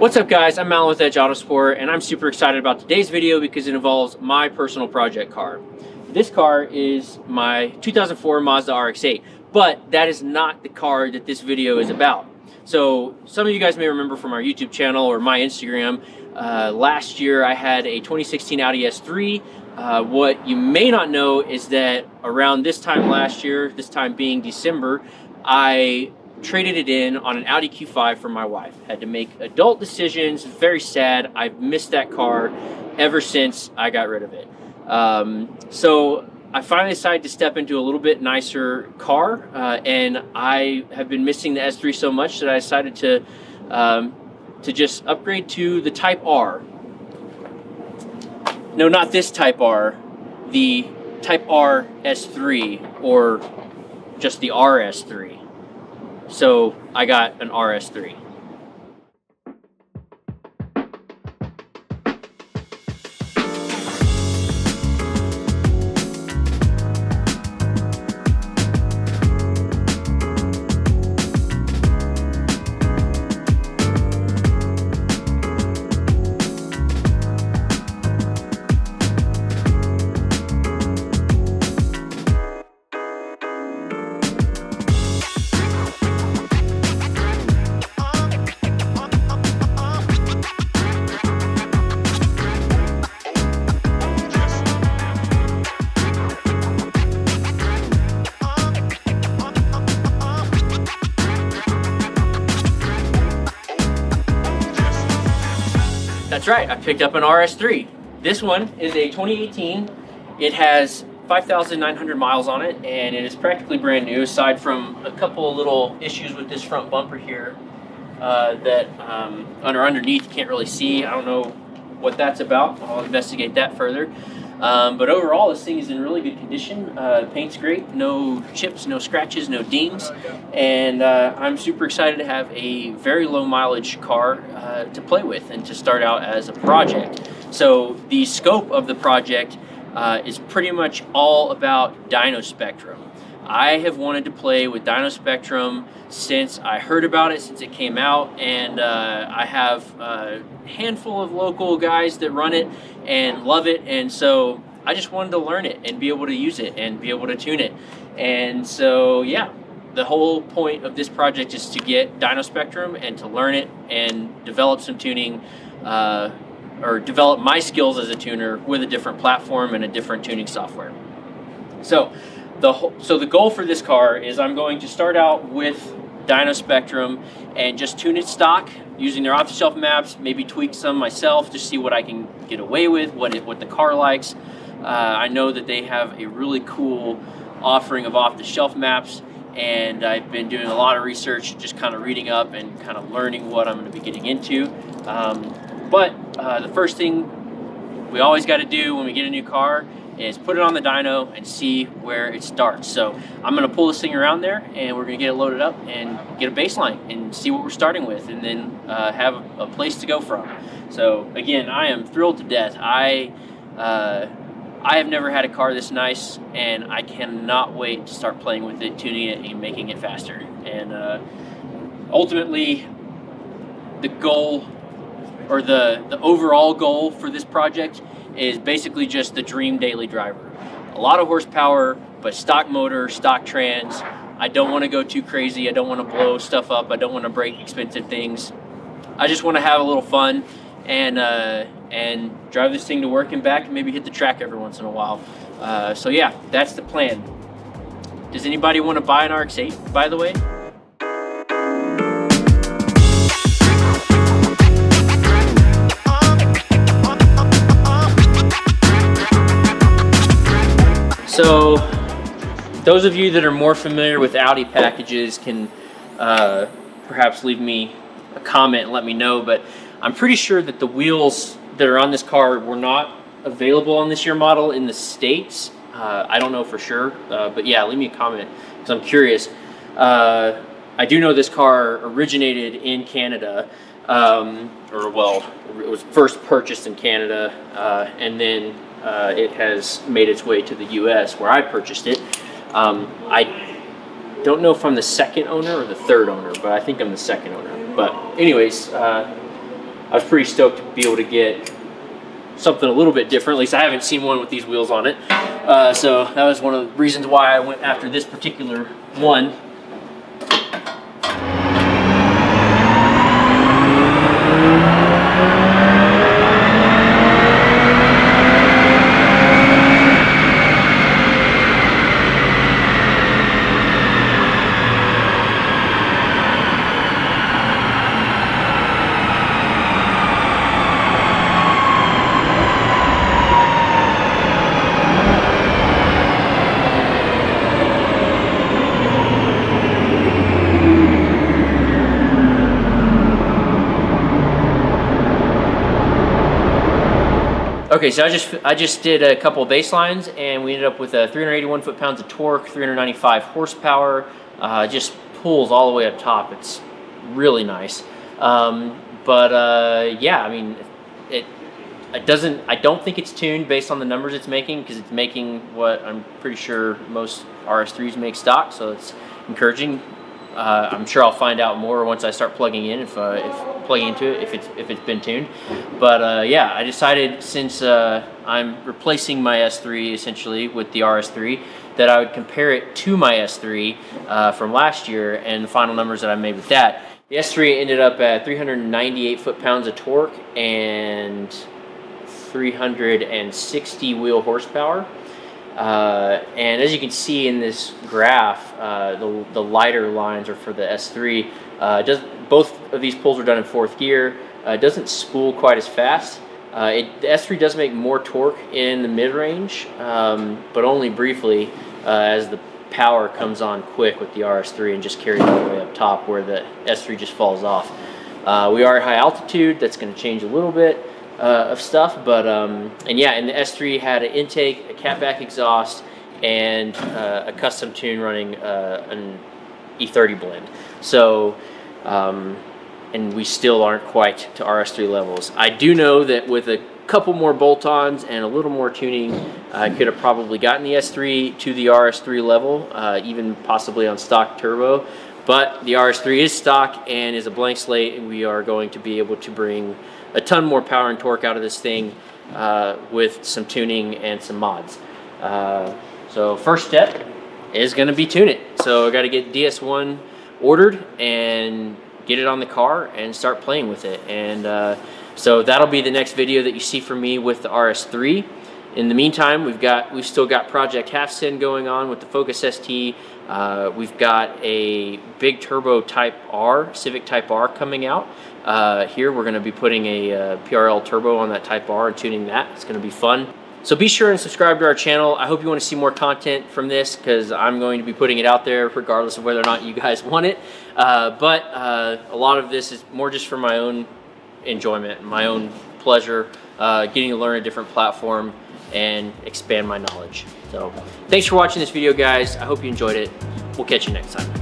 What's up guys, I'm Alan with Edge Autosport and I'm super excited about today's video because it involves my personal project car. This car is my 2004 Mazda RX-8, but that is not the car that this video is about. So some of you guys may remember from our YouTube channel or my Instagram, last year I had a 2016 Audi RS3. What you may not know is that around this time last year, this time being December, I traded it in on an Audi Q5 for my wife. Had to make adult decisions, very sad. I've missed that car ever since I got rid of it. So I finally decided to step into a little bit nicer car, and I have been missing the S3 so much that I decided to just upgrade to the Type R. No, not this Type R, the Type R S3, or just the RS3. So I got an RS3. That's right, I picked up an RS3. This one is a 2018. It has 5,900 miles on it, and it is practically brand new, aside from a couple of little issues with this front bumper here that underneath you can't really see. I don't know what that's about. I'll investigate that further. But overall, this thing is in really good condition. Paint's great, no chips, no scratches, no dings, and I'm super excited to have a very low mileage car to play with and to start out as a project. So the scope of the project is pretty much all about Dyno Spectrum. I have wanted to play with Dyno Spectrum since I heard about it, since it came out, and I have a handful of local guys that run it and love it, and so I just wanted to learn it and be able to use it and be able to tune it. And so yeah, the whole point of this project is to get Dyno Spectrum and to learn it and develop some tuning, or develop my skills as a tuner with a different platform and a different tuning software. So the goal for this car is I'm going to start out with Dyno Spectrum and just tune it stock using their off-the-shelf maps, maybe tweak some myself to see what I can get away with, what the car likes. I know that they have a really cool offering of off-the-shelf maps, and I've been doing a lot of research, just kind of reading up and kind of learning what I'm going to be getting into. But the first thing we always got to do when we get a new car is put it on the dyno and see where it starts. So I'm going to pull this thing around there, and we're going to get it loaded up and get a baseline and see what we're starting with, and then have a place to go from. So again, I am thrilled to death. I have never had a car this nice, and I cannot wait to start playing with it, tuning it, and making it faster. And ultimately, the goal, or the overall goal for this project, is basically just the dream daily driver. A lot of horsepower, but stock motor, stock trans. I don't want to go too crazy. I don't want to blow stuff up. I don't want to break expensive things. I just want to have a little fun and drive this thing to work and back, and maybe hit the track every once in a while. So yeah, that's the plan. Does anybody want to buy an RX-8, by the way? So those of you that are more familiar with Audi packages can perhaps leave me a comment and let me know, but I'm pretty sure that the wheels that are on this car were not available on this year model in the States. I don't know for sure, but yeah, leave me a comment because I'm curious. I do know this car originated in Canada, or well, it was first purchased in Canada, and then it has made its way to the US where I purchased it. I don't know if I'm the second owner or the third owner, but I think I'm the second owner. But anyways, I was pretty stoked to be able to get something a little bit different. At least I haven't seen one with these wheels on it. So that was one of the reasons why I went after this particular one. Okay, so I just did a couple of baselines, and we ended up with 381 foot-pounds of torque, 395 horsepower. Just pulls all the way up top. It's really nice. Yeah, I mean, it doesn't. I don't think it's tuned based on the numbers it's making, because it's making what I'm pretty sure most RS3s make stock. So it's encouraging. I'm sure I'll find out more once I start plugging in, if plugging into it, if it's been tuned. But yeah, I decided, since I'm replacing my S3 essentially with the RS3, that I would compare it to my S3 from last year, and the final numbers that I made with that. The S3 ended up at 398 foot-pounds of torque and 360 wheel horsepower. And as you can see in this graph, the lighter lines are for the S3. Both of these pulls are done in 4th gear. It doesn't spool quite as fast. The S3 does make more torque in the mid-range, but only briefly, as the power comes on quick with the RS3 and just carries all the way up top, where the S3 just falls off. We are at high altitude. That's going to change a little bit of stuff, but and yeah, and the S3 had an intake, a catback exhaust, and a custom tune running an E30 blend. So and we still aren't quite to RS3 levels. I do know that with a couple more bolt-ons and a little more tuning, I could have probably gotten the S3 to the RS3 level, even possibly on stock turbo. But the RS3 is stock and is a blank slate, and we are going to be able to bring a ton more power and torque out of this thing with some tuning and some mods. So first step is going to be tune it. So I got to get DS1 ordered and get it on the car and start playing with it. And so that'll be the next video that you see from me with the RS3. In the meantime, we've still got Project Half-Sin going on with the Focus ST. We've got a big turbo Type R, Civic Type R coming out. Here we're going to be putting a PRL turbo on that Type R and tuning that. It's going to be fun. So be sure and subscribe to our channel. I hope you want to see more content from this, because I'm going to be putting it out there regardless of whether or not you guys want it. But a lot of this is more just for my own enjoyment, my own pleasure, getting to learn a different platform and expand my knowledge. So thanks for watching this video, guys. I hope you enjoyed it. We'll catch you next time.